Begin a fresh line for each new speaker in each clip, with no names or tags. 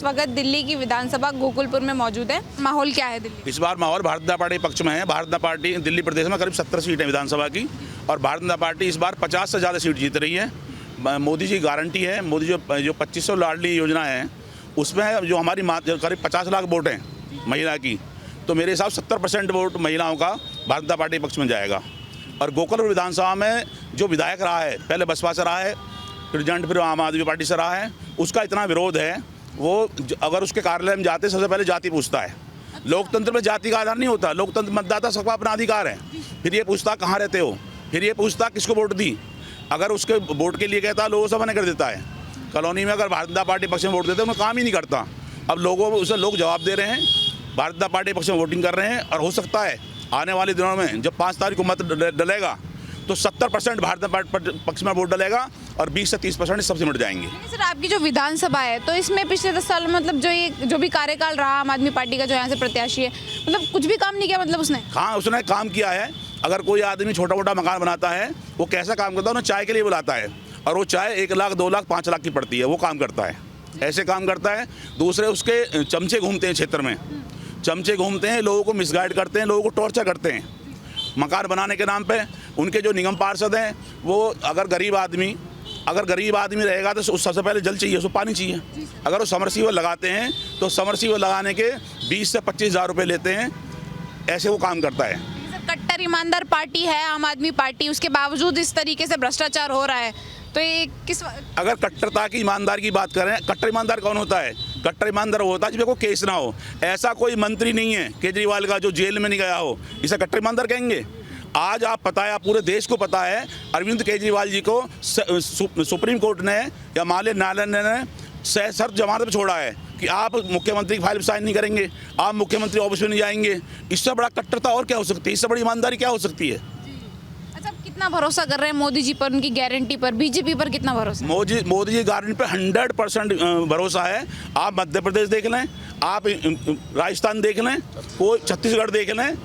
इस वक्त दिल्ली की विधानसभा गोकुलपुर में मौजूद है। माहौल क्या है दिल्ली?
इस बार माहौल भारतीय जनता पार्टी पक्ष में है। भारतीय जनता पार्टी दिल्ली प्रदेश में करीब 70 सीट है विधानसभा की, और भारतीय जनता पार्टी इस बार 50 से ज़्यादा सीट जीत रही है। मोदी जी गारंटी है। मोदी जो 2500 लाडली योजना है उसमें जो हमारी करीब 50 लाख वोट हैं महिला की, तो मेरे हिसाब 70% वोट महिलाओं का भारतीय जनता पार्टी पक्ष में जाएगा। और गोकुलपुर विधानसभा में जो विधायक रहा है, पहले बसपा से रहा है, फिर आम आदमी पार्टी से रहा है, उसका इतना विरोध है। वो अगर उसके कार्यालय में जाते सबसे पहले जाति पूछता है। लोकतंत्र में जाति का आधार नहीं होता। लोकतंत्र मतदाता सबका अपना अधिकार है। फिर ये पूछता कहाँ रहते हो, फिर ये पूछता किसको वोट दी। अगर उसके वोट के लिए कहता लोगों से मना कर देता है। कॉलोनी में अगर भारतीय जनता पार्टी पक्ष में वोट देते हैं उन्हें काम ही नहीं करता। अब लोगों उसे लोग जवाब दे रहे हैं, भारतीय जनता पार्टी पक्ष में वोटिंग कर रहे हैं। और हो सकता है आने वाले दिनों में जब 5 तारीख को मत डलेगा तो 70% भारतीय पार्टी पक्ष में वोट डलेगा और 20 से 30% सब सिमट जाएंगे।
सर, आपकी जो विधानसभा है तो इसमें पिछले 10 साल में मतलब जो भी कार्यकाल रहा आम आदमी पार्टी का, जो यहाँ से प्रत्याशी है, मतलब कुछ भी काम नहीं किया मतलब उसने?
हाँ, उसने काम किया है। अगर कोई आदमी छोटा मोटा मकान बनाता है, वो कैसा काम करता है, उन्हें चाय के लिए बुलाता है, और वो चाय 1 लाख 2 लाख 5 लाख की पड़ती है, वो काम करता है। ऐसे काम करता है। दूसरे उसके चमचे घूमते हैं क्षेत्र में, चमचे घूमते हैं, लोगों को मिसगाइड करते हैं, लोगों को टॉर्चर करते हैं मकान बनाने के नाम पे। उनके जो निगम पार्षद हैं वो अगर गरीब आदमी रहेगा तो सबसे पहले जल चाहिए, उसको पानी चाहिए। अगर वो समरसीबल लगाते हैं तो समरसीबल लगाने के 20 से 25 हज़ार रुपये लेते हैं। ऐसे वो काम करता है।
कट्टर ईमानदार पार्टी है आम आदमी पार्टी, उसके बावजूद इस तरीके से भ्रष्टाचार हो रहा है, तो ये किस?
अगर कट्टरता की ईमानदार की बात करें, कट्टर ईमानदार कौन होता है? कट्टर ईमानदार वो होता है जिसमें कोई केस ना हो। ऐसा कोई मंत्री नहीं है केजरीवाल का जो जेल में नहीं गया हो, इसे कट्टर ईमानदार कहेंगे? आज आप पता है, पूरे देश को पता है, अरविंद केजरीवाल जी को सुप्रीम कोर्ट ने या माननीय न्यायालय ने शर्त जमानत पर छोड़ा है कि आप मुख्यमंत्री की फाइल पर साइन नहीं करेंगे, आप मुख्यमंत्री ऑफिस में नहीं जाएंगे। इससे बड़ा कट्टरता और क्या हो सकती है? इससे बड़ी ईमानदारी क्या हो सकती है?
अच्छा, कितना भरोसा कर रहे हैं मोदी जी पर, उनकी गारंटी पर, बीजेपी पर कितना भरोसा?
मोदी जी गारंटी पर 100% भरोसा है। आप मध्य प्रदेश देख लें, आप राजस्थान देख लें, कोई छत्तीसगढ़ देख लें,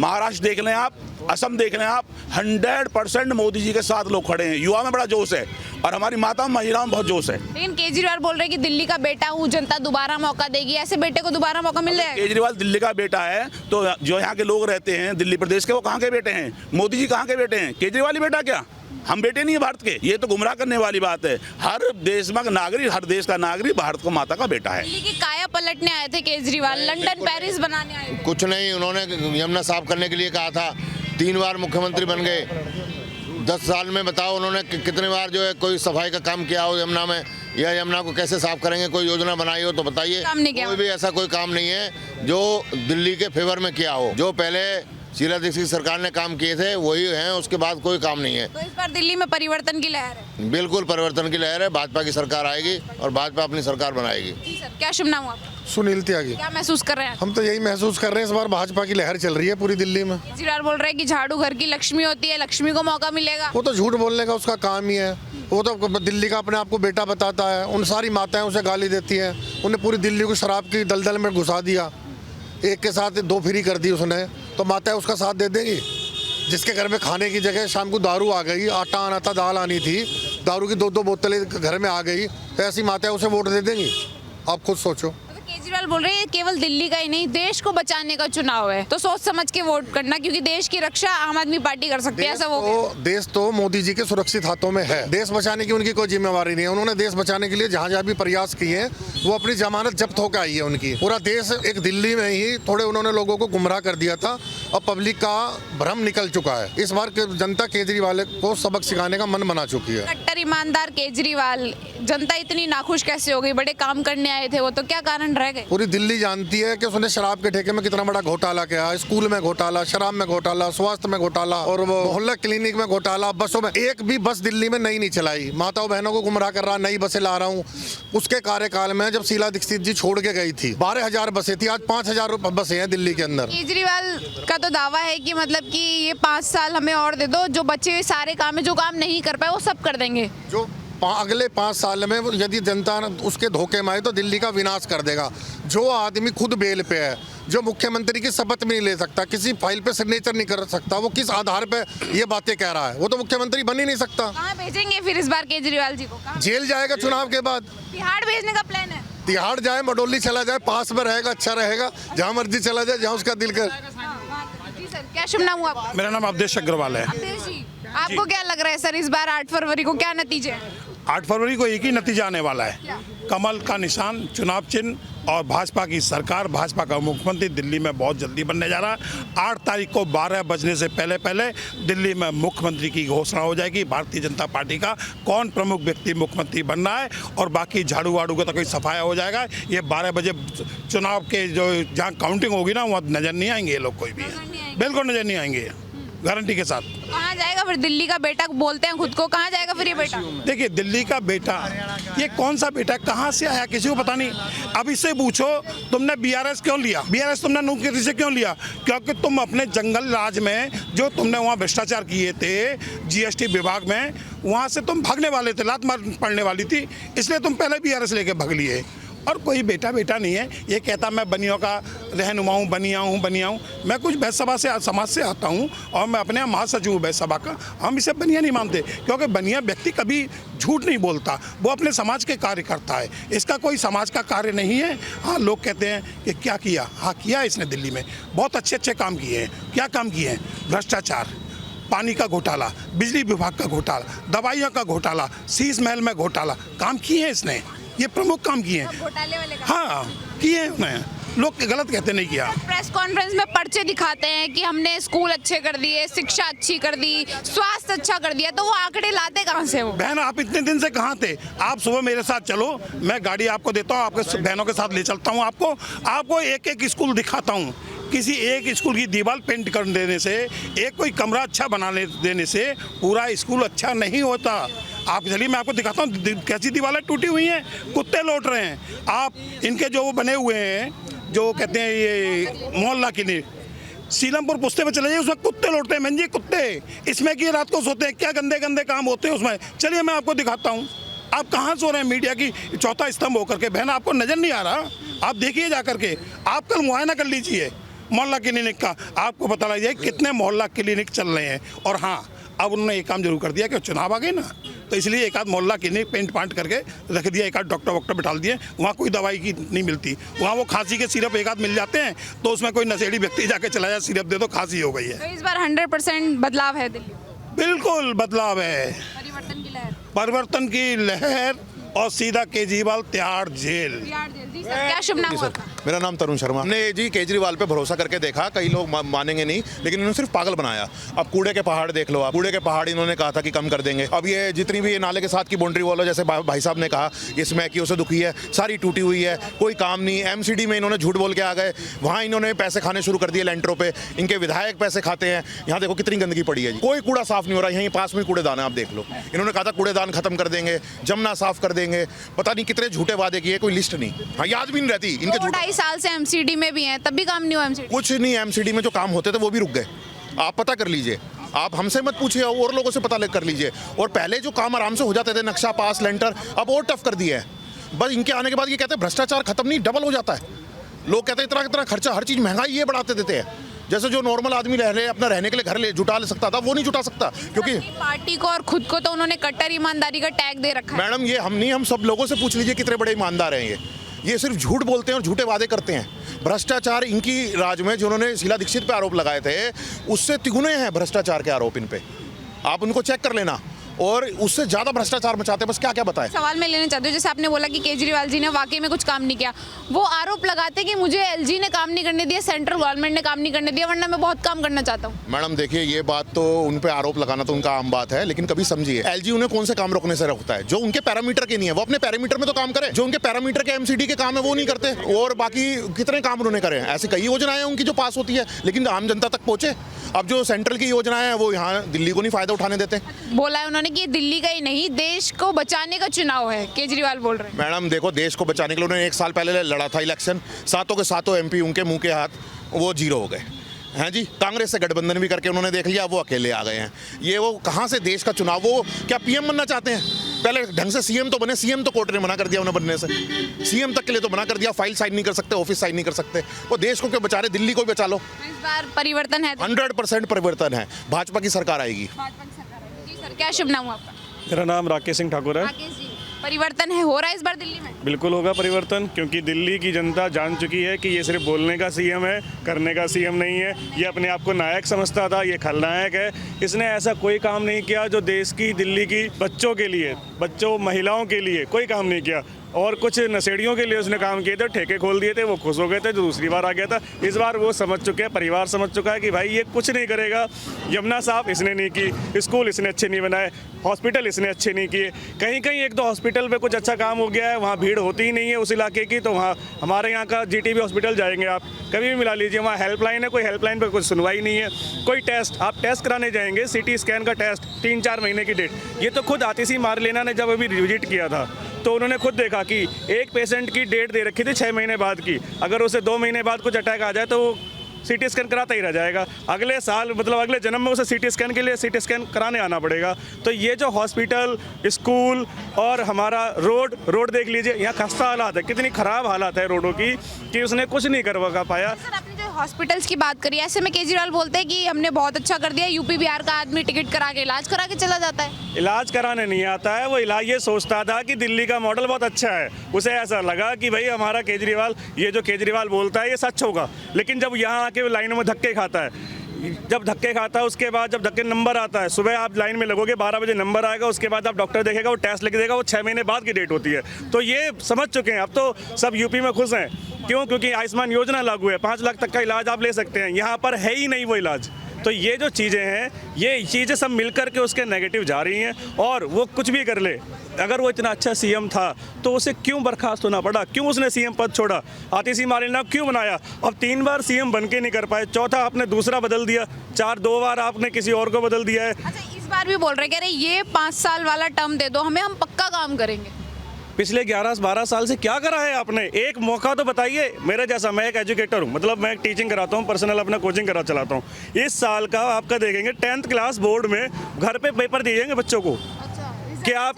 महाराष्ट्र देख लें, आप असम देख लें, आप 100% मोदी जी के साथ लोग खड़े हैं। युवा में बड़ा जोश है और हमारी माता महिलाओं में बहुत जोश है।
लेकिन केजरीवाल बोल रहे हैं कि दिल्ली का बेटा हूँ, जनता दोबारा मौका देगी। ऐसे बेटे को दोबारा मौका मिल जाएगा?
केजरीवाल दिल्ली का बेटा है तो जो यहाँ के लोग रहते हैं दिल्ली प्रदेश के, वो कहाँ के बेटे हैं? मोदी जी कहाँ के बेटे हैं? केजरीवाल ही बेटा क्या? हम बेटे नहीं है भारत के? ये तो गुमराह करने वाली बात है। हर देश में नागरिक, हर देश का नागरिक भारत को माता का बेटा है।
दिल्ली की काया पलटने आए थे केजरीवाल, लंदन पेरिस बनाने आए थे।
कुछ नहीं, उन्होंने यमुना साफ करने के लिए कहा था। 3 बार मुख्यमंत्री बन गए 10 साल में। बताओ उन्होंने कितने बार जो है कोई सफाई का काम किया हो यमुना में, या यमुना को कैसे साफ करेंगे, कोई योजना बनाई हो तो बताइए। कोई भी ऐसा कोई काम नहीं है जो दिल्ली के फेवर में किया हो। जो पहले शीला दीक्षित सरकार ने काम किए थे वही हैं, उसके बाद कोई काम नहीं है।
तो इस बार दिल्ली में परिवर्तन की लहर है?
बिल्कुल परिवर्तन की लहर है। भाजपा की सरकार आएगी और भाजपा अपनी सरकार बनाएगी।
जी सर, क्या शुभ नाम हुआ आपका?
सुनील त्यागी।
क्या महसूस कर रहे हैं?
हम तो यही महसूस कर रहे हैं, इस बार भाजपा की लहर चल रही है पूरी दिल्ली में।
केजरीवाल बोल रहे हैं कि झाड़ू घर की लक्ष्मी होती है, लक्ष्मी को मौका मिलेगा।
वो तो झूठ बोलने का उसका काम ही है। वो तो दिल्ली का अपने आप को बेटा बताता है। उन सारी माताएं उसे गाली देती हैं। उन्हें पूरी दिल्ली को शराब की दलदल में घुसा दिया, एक के साथ 2 फ्री कर दी उसने, तो माताएं उसका साथ दे देंगी? जिसके घर में खाने की जगह शाम को दारू आ गई, आटा आना था, दाल आनी थी, दारू की 2-2 बोतलें घर में आ गई, तो ऐसी माताएं उसे वोट दे देंगी? आप खुद सोचो।
केजरीवाल बोल रहे हैं केवल दिल्ली का ही नहीं, देश को बचाने का चुनाव है, तो सोच समझ के वोट करना, क्योंकि देश की रक्षा आम आदमी पार्टी कर सकती है। ऐसा वो
देश तो मोदी जी के सुरक्षित हाथों में है। देश बचाने की उनकी कोई जिम्मेवारी नहीं है। उन्होंने देश बचाने के लिए जहाँ जहाँ भी प्रयास किए हैं, वो अपनी जमानत जब्त होकर आई है उनकी। पूरा देश एक दिल्ली में ही थोड़े उन्होंने लोगों को गुमराह कर दिया था, अब पब्लिक का भ्रम निकल चुका है। इस बार जनता केजरीवाल को सबक सिखाने का मन बना चुकी है।
कट्टर ईमानदार केजरीवाल, जनता इतनी नाखुश कैसे हो गई? बड़े काम करने आए थे वो, तो क्या कारण रह गए?
पूरी दिल्ली जानती है कि उसने शराब के ठेके में कितना बड़ा घोटाला किया। स्कूल में घोटाला, शराब में घोटाला, स्वास्थ्य में घोटाला, और वो मोहल्ला क्लिनिक में घोटाला। बसों में एक भी बस दिल्ली में नई नहीं चलाई। माताओं बहनों को गुमराह कर रहा, नई बसें ला रहा हूँ। उसके कार्यकाल में जब शीला दीक्षित जी छोड़ के गई थी, 12,000 बसें थी, आज 5,000 बसें हैं दिल्ली के अंदर।
केजरीवाल का तो दावा है कि मतलब कि ये 5 साल हमें और दे दो, जो बचे हुए सारे काम है, जो काम नहीं कर पाए वो सब कर देंगे।
जो अगले 5 साल में यदि जनता उसके धोखे में आए तो दिल्ली का विनाश कर देगा। जो आदमी खुद बेल पे है, जो मुख्यमंत्री की शपथ भी नहीं ले सकता, किसी फाइल पे सिग्नेचर नहीं कर सकता, वो किस आधार पे ये बातें कह रहा है? वो तो मुख्यमंत्री बन ही नहीं सकता।
कहाँ भेजेंगे फिर इस बार केजरीवाल जी को?
जेल जाएगा चुनाव के बाद।
बिहार भेजने का प्लान है?
तिहाड़ जाए, मडोली चला जाए, पास में रहेगा, अच्छा रहेगा। जहाँ मर्जी चला जाए, जहाँ उसका दिल कर।
जी सर, क्या शुभ नाम हुआ आपका?
मेरा नाम अवधेश अग्रवाल है।
अवधेश जी, आपको क्या लग रहा है सर, इस बार 8 फरवरी को क्या नतीजे हैं?
8 फरवरी को एक ही नतीजा आने वाला है, कमल का निशान, चुनाव चिन्ह और भाजपा की सरकार, भाजपा का मुख्यमंत्री दिल्ली में बहुत जल्दी बनने जा रहा है। 8 तारीख को 12 बजने से पहले पहले दिल्ली में मुख्यमंत्री की घोषणा हो जाएगी। भारतीय जनता पार्टी का कौन प्रमुख व्यक्ति मुख्यमंत्री बन रहा है और बाकी झाड़ू वाड़ू का तो कोई सफाया हो जाएगा। ये 12 बजे चुनाव के जो जहाँ काउंटिंग होगी ना, वहाँ नजर नहीं आएंगे ये लोग, कोई भी बिल्कुल नजर नहीं आएंगे, गारंटी के साथ।
कहाँ जाएगा फिर? दिल्ली का बेटा बोलते हैं खुद को, कहाँ जाएगा फिर ये बेटा?
देखिए, दिल्ली का बेटा, ये कौन सा बेटा, कहाँ से आया, किसी को पता नहीं। अब इससे पूछो, तुमने बीआरएस क्यों लिया? बीआरएस तुमने नौकरी से क्यों लिया? क्योंकि तुम अपने जंगल राज में जो तुमने वहाँ भ्रष्टाचार किए थे जीएसटी विभाग में, वहाँ से तुम भागने वाले थे, लात मार पड़ने वाली थी, इसलिए तुम पहले बीआरएस लेके भाग लिए। और कोई बेटा नहीं है ये कहता मैं बनियों का रहनुमा हूँ, बनिया हूँ। मैं कुछ बैस सभा से, समाज से आता हूँ और मैं अपने महासचिव हूँ बैस सभा का। हम इसे बनिया नहीं मानते, क्योंकि बनिया व्यक्ति कभी झूठ नहीं बोलता, वो अपने समाज के कार्य करता है। इसका कोई समाज का कार्य नहीं है। हाँ, लोग कहते हैं कि क्या किया, हाँ किया इसने दिल्ली में, बहुत अच्छे काम किए हैं। क्या काम किए हैं? भ्रष्टाचार, पानी का घोटाला, बिजली विभाग का घोटाला, दवाइयों का घोटाला, शीश महल में घोटाला, काम किए हैं इसने, ये प्रमुख काम किए हैं।
घोटाले वाले काम?
हाँ किए हैं उन्हें, लोग गलत कहते नहीं किया।
प्रेस कॉन्फ्रेंस में पर्चे दिखाते हैं कि हमने स्कूल अच्छे कर दिए, शिक्षा अच्छी कर दी, स्वास्थ्य अच्छा कर दिया, तो वो आंकड़े लाते कहाँ से वो?
बहन, आप इतने दिन से कहाँ थे? आप सुबह मेरे साथ चलो, मैं गाड़ी आपको देता हूँ, आपके बहनों के साथ ले चलता हूँ, आपको एक स्कूल दिखाता हूँ। किसी एक स्कूल की दीवार पेंट कर देने से, एक कोई कमरा अच्छा बनाने देने से पूरा स्कूल अच्छा नहीं होता। आप चलिए, मैं आपको दिखाता हूँ कैसी दीवारें टूटी हुई हैं, कुत्ते लौट रहे हैं। आप इनके जो वो बने हुए हैं, जो कहते हैं ये मोहल्ला क्लिनिक, सीलमपुर पुस्ते पे चले जाइए, उसमें कुत्ते लौटते हैं, मंजी कुत्ते, इसमें कि रात को सोते हैं, क्या गंदे गंदे काम होते हैं उसमें। चलिए मैं आपको दिखाता हूँ। आप कहाँ सो रहे हैं मीडिया की चौथा स्तंभ होकर के? बहन, आपको नज़र नहीं आ रहा? आप देखिए जा करके, आप कल मुआयना कर लीजिए मोहल्ला क्लिनिक का, आपको पता लग जाए कितने मोहल्ला क्लिनिक चल रहे हैं। और हाँ, अब उन्होंने एक काम जरूर कर दिया कि चुनाव आ गए ना, तो इसलिए एक आध मोहल्ला क्लिनिक पेंट पांट करके रख दिया, एक आध डॉक्टर वॉक्टर बिठा दिए। वहाँ कोई दवाई की नहीं मिलती, वहाँ वो खांसी के सिरप एक आध मिल जाते हैं, तो उसमें कोई नशेड़ी व्यक्ति जाके चला जाए, सिरप दे दो, खांसी हो गई है।
तो इस बार 100% बदलाव है दिल्ली,
बिल्कुल बदलाव है,
परिवर्तन की लहर।
परिवर्तन की लहर, और सीधा केजरीवाल तिहाड़ जेल।
जी सर, क्या शुभ नाम हुआ आपका?
मेरा नाम तरुण शर्मा। हमने जी केजरीवाल पे भरोसा करके देखा, कई लोग मानेंगे नहीं, लेकिन इन्होंने सिर्फ पागल बनाया। अब कूड़े के पहाड़ देख लो आप, कूड़े के पहाड़ इन्होंने कहा था कि कम कर देंगे। अब ये जितनी भी नाले के साथ की बाउंड्री वॉल है, जैसे भाई साहब ने कहा, ये स्मैकियों से दुखी है, सारी टूटी हुई है, कोई काम नहीं। एमसीडी में इन्होंने झूठ बोल के आ गए, वहाँ इन्होंने पैसे खाने शुरू कर दिए लेंटरों पे, इनके विधायक पैसे खाते हैं। यहाँ देखो कितनी गंदगी पड़ी है जी, कोई कूड़ा साफ नहीं हो रहा। यहीं पास में कूड़ेदान है, आप देख लो। इन्होंने कहा था कूड़ेदान खत्म कर देंगे, जमुना साफ कर देंगे, पता नहीं कितने झूठे वादे किए, कोई लिस्ट नहीं। हाँ, याद भी नहीं रहती इनके।
2-2.5 साल से एमसीडी में भी हैं, तब भी काम नहीं हुआ एमसीडी?
कुछ नहीं, एमसीडी में जो काम होते थे वो भी रुक गए। आप पता कर लीजिए, आप हमसे मत पूछिए, और लोगों से पता कर लीजिए। और पहले जो काम आराम से हो जाते थे, नक्शा पास, लेंटर, अब और टफ कर दिया है। बस इनके आने के बाद ये कहते हैं भ्रष्टाचार खत्म नहीं, डबल हो जाता है। लोग कहते हैं इतना खर्चा, हर चीज़ महंगाई ये बढ़ाते देते हैं। जैसे जो नॉर्मल आदमी रह रहे अपना रहने के लिए घर जुटा ले सकता था, वो नहीं जुटा सकता, क्योंकि
पार्टी को और खुद को तो उन्होंने कट्टर ईमानदारी का टैग दे रखा है।
मैडम, ये हम नहीं, हम सब लोगों से पूछ लीजिए कितने बड़े ईमानदार हैं ये सिर्फ झूठ बोलते हैं और झूठे वादे करते हैं। भ्रष्टाचार इनकी राज में, जो उन्होंने शीला दीक्षित पे आरोप लगाए थे, उससे तिगुने हैं भ्रष्टाचार के आरोप इन पे। आप उनको चेक कर लेना, और उससे ज़्यादा भ्रष्टाचार मचाते हैं। बस क्या क्या बताएं।
सवाल मैं लेना चाहती हूँ, जैसे आपने बोला कि केजरीवाल जी ने वाकई में कुछ काम नहीं किया, वो आरोप लगाते कि मुझे एलजी ने काम नहीं करने दिया, सेंट्रल गवर्नमेंट ने काम नहीं करने दिया, वरना मैं बहुत काम करना चाहता हूँ।
मैडम देखिए, ये बात तो उन पे आरोप लगाना तो उनका आम बात है, लेकिन कभी समझिए, एलजी उन्हें कौन से काम रोकने से रोकता है? जो उनके पैरामीटर के नहीं है, वो अपने पैरामीटर में तो काम करे। जो उनके पैरामीटर के एमसीडी के काम है वो नहीं करते, और बाकी कितने काम उन्होंने करे। ऐसी कई योजनाएं उनकी जो पास होती है, लेकिन आम जनता तक पहुंचे। अब जो सेंट्रल की योजनाएं हैं वो यहाँ दिल्ली को नहीं फायदा उठाने देते।
बोला है उन्होंने कि दिल्ली का ही नहीं, देश को बचाने का चुनाव है, केजरीवाल बोल रहे हैं।
मैडम देखो, देश को बचाने के लिए उन्होंने 1 साल पहले लड़ा था इलेक्शन, सातों के सातों एमपी उनके मुंह के हाथ वो जीरो हो गए हैं जी। कांग्रेस से गठबंधन भी करके उन्होंने देख लिया, वो अकेले आ गए हैं। ये वो कहाँ से देश का चुनाव, वो क्या पीएम बनना चाहते हैं? पहले ढंग से सीएम तो बने, सीएम तो कोर्ट ने मना कर दिया उन्हें बनने से, सीएम तक के लिए तो मना कर दिया, फाइल साइन नहीं कर सकते, ऑफिस साइन नहीं कर सकते। वो देश को क्यों बचा रहे? दिल्ली को भी बचा लो।
इस बार परिवर्तन है,
100% परिवर्तन है, भाजपा की सरकार आएगी।
भाजपा की सरकार है। जी सर, क्या शुभ नाम हुआ आपका?
मेरा नाम राकेश सिंह ठाकुर है।
राकेश जी, परिवर्तन है, हो रहा है इस बार दिल्ली में?
बिल्कुल होगा परिवर्तन, क्योंकि दिल्ली की जनता जान चुकी है कि ये सिर्फ बोलने का सीएम है, करने का सीएम नहीं है। ये अपने आप को नायक समझता था, ये खलनायक है। इसने ऐसा कोई काम नहीं किया जो देश की, दिल्ली की बच्चों के लिए, बच्चों महिलाओं के लिए कोई काम नहीं किया। और कुछ नशेड़ियों के लिए उसने काम किए थे, ठेके खोल दिए थे, वो खुश हो गए थे जो दूसरी बार आ गया था। इस बार वो समझ चुके हैं, परिवार समझ चुका है कि भाई ये कुछ नहीं करेगा। यमुना साफ इसने नहीं की, स्कूल इसने अच्छे नहीं बनाए, हॉस्पिटल इसने अच्छे नहीं किए। कहीं कहीं एक दो हॉस्पिटल पे कुछ अच्छा काम हो गया है, वहाँ भीड़ होती ही नहीं है उस इलाके की। तो वहाँ हमारे यहाँ का जीटीबी हॉस्पिटल जाएंगे आप, कभी भी मिला लीजिए, वहाँ हेल्पलाइन है, कोई हेल्पलाइन पर कुछ सुनवाई नहीं है। कोई टेस्ट, आप टेस्ट कराने जाएंगे, CT स्कैन का टेस्ट 3-4 महीने की डेट। ये तो खुद आतिशी मारलेना ने जब अभी विजिट किया था तो उन्होंने खुद देखा कि एक पेशेंट की डेट दे रखी थी 6 महीने बाद की, अगर उसे 2 महीने बाद कुछ अटैक आ जाए तो वो CT स्कैन कराता ही रह जाएगा। अगले साल मतलब अगले जन्म में उसे CT स्कैन के लिए CT स्कैन कराने आना पड़ेगा। तो ये जो हॉस्पिटल, स्कूल और हमारा रोड देख लीजिए, यहाँ खस्ता हालात है, कितनी ख़राब हालात है रोडों की कि उसने कुछ नहीं करवा पाया।
सर, आपने जो हॉस्पिटल्स की बात करी, ऐसे में केजरीवाल बोलते हैं कि हमने बहुत अच्छा कर दिया, यूपी बिहार का आदमी टिकट करा के इलाज करा के चला जाता है।
इलाज कराने नहीं आता है वो, इलाज ये सोचता था कि दिल्ली का मॉडल बहुत अच्छा है। उसे ऐसा लगा कि भाई हमारा केजरीवाल, ये जो केजरीवाल बोलता है ये सच होगा। लेकिन जब यहाँ आके लाइनों में धक्के खाता है, जब धक्के खाता है उसके बाद जब धक्के नंबर आता है, सुबह आप लाइन में लगोगे, 12 बजे नंबर आएगा, उसके बाद आप डॉक्टर देखेगा, वो टेस्ट लिख देगा, वो 6 महीने बाद की डेट होती है। तो ये समझ चुके हैं, अब तो सब यूपी में खुश हैं। क्यों? क्योंकि आयुष्मान योजना लागू है, 5 लाख तक का इलाज आप ले सकते हैं। यहाँ पर है ही नहीं वो इलाज। तो ये जो चीज़ें हैं, ये चीज़ें सब मिलकर के उसके नेगेटिव जा रही हैं। और वो कुछ भी कर ले, अगर वो इतना अच्छा सीएम था तो उसे क्यों बर्खास्त होना पड़ा? क्यों उसने सीएम पद छोड़ा? आतिशी मारलेना क्यों बनाया? अब 3 बार सीएम बन के नहीं कर पाए, चौथा आपने दूसरा बदल दिया, 2 बार आपने किसी और को बदल दिया है।
अच्छा, इस बार भी बोल रहे हैं, कह रहे ये 5 साल वाला टर्म दे दो हमें, हम पक्का काम करेंगे।
पिछले 11-12 साल से क्या करा है आपने? एक मौका तो बताइए। मेरे जैसा, मैं एक एजुकेटर हूँ, मतलब मैं टीचिंग कराता हूँ, पर्सनल अपना कोचिंग करा चलाता हूँ। इस साल का आपका देखेंगे 10th क्लास बोर्ड में घर पे पेपर दिए जाएंगे बच्चों को कि आप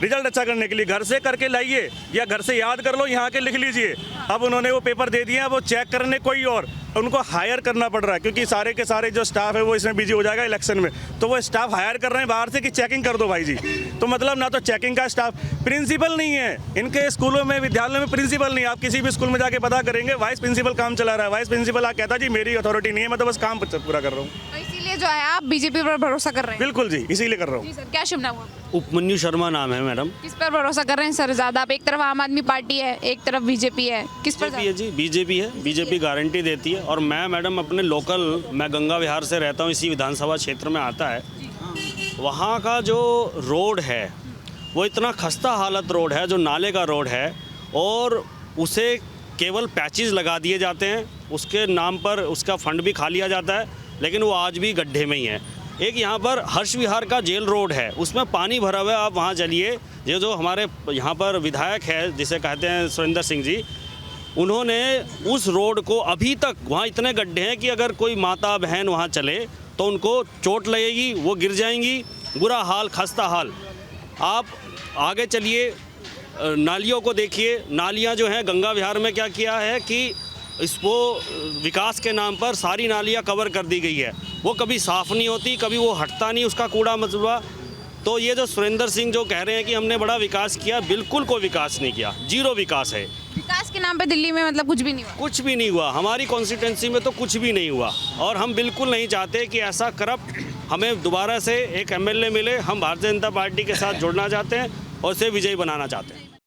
रिजल्ट अच्छा करने के लिए घर से करके लाइए या घर से याद कर लो, यहाँ के लिख लीजिए। अब उन्होंने वो पेपर दे दिए, अब वो चेक करने कोई और, उनको हायर करना पड़ रहा है क्योंकि सारे के सारे जो स्टाफ है वो इसमें बिजी हो जाएगा इलेक्शन में। तो वो स्टाफ हायर कर रहे हैं बाहर से कि चेकिंग कर दो भाई जी। तो मतलब ना तो चेकिंग का स्टाफ, प्रिंसिपल नहीं है इनके स्कूलों में, विद्यालय में प्रिंसिपल नहीं। आप किसी भी स्कूल में जाके पता करेंगे, वाइस प्रिंसिपल काम चला रहा है। वाइस प्रिंसिपल आ कहता जी मेरी अथॉरिटी नहीं है, मैं तो बस काम पूरा कर रहा हूँ।
तो इसीलिए जो है आप बीजेपी पर भरोसा कर रहे हैं?
बिल्कुल जी, इसीलिए कर रहा हूँ।
जी सर, क्या शुभ नाम हुआ?
उपमन्यु शर्मा नाम है मैडम।
किस पर भरोसा कर रहे हैं सर ज़्यादा? आप एक तरफ आम आदमी पार्टी है, एक तरफ बीजेपी है, किस पर?
बीजेपी है जी, बीजेपी है। बीजेपी गारंटी देती है। और मैं मैडम अपने लोकल, मैं गंगा विहार से रहता हूँ, इसी विधानसभा क्षेत्र में आता है। वहाँ का जो रोड है वो इतना खस्ता हालत रोड है, जो नाले का रोड है, और उसे केवल पैचेस लगा दिए जाते हैं, उसके नाम पर उसका फंड भी खा लिया जाता है, लेकिन वो आज भी गड्ढे में ही है। एक यहाँ पर हर्ष विहार का जेल रोड है, उसमें पानी भरा हुआ है, आप वहाँ चलिए। ये जो हमारे यहाँ पर विधायक है जिसे कहते हैं सुरेंद्र सिंह जी, उन्होंने उस रोड को अभी तक, वहाँ इतने गड्ढे हैं कि अगर कोई माता बहन वहाँ चले तो उनको चोट लगेगी, वो गिर जाएंगी, बुरा हाल, खस्ता हाल। आप आगे चलिए, नालियों को देखिए। नालियाँ जो हैं, गंगा विहार में क्या किया है कि इसको विकास के नाम पर सारी नालियाँ कवर कर दी गई है। वो कभी साफ़ नहीं होती, कभी वो हटता नहीं उसका कूड़ा मलबा। तो ये जो सुरेंद्र सिंह जो कह रहे हैं कि हमने बड़ा विकास किया, बिल्कुल कोई विकास नहीं किया, जीरो विकास है।
विकास के नाम पे दिल्ली में मतलब कुछ भी नहीं हुआ?
कुछ भी नहीं हुआ, हमारी कॉन्स्टिट्यूंसी में तो कुछ भी नहीं हुआ। और हम बिल्कुल नहीं चाहते कि ऐसा करप्ट हमें दोबारा से एक MLA मिले। हम भारतीय जनता पार्टी के साथ जुड़ना चाहते हैं और उसे विजयी बनाना चाहते हैं।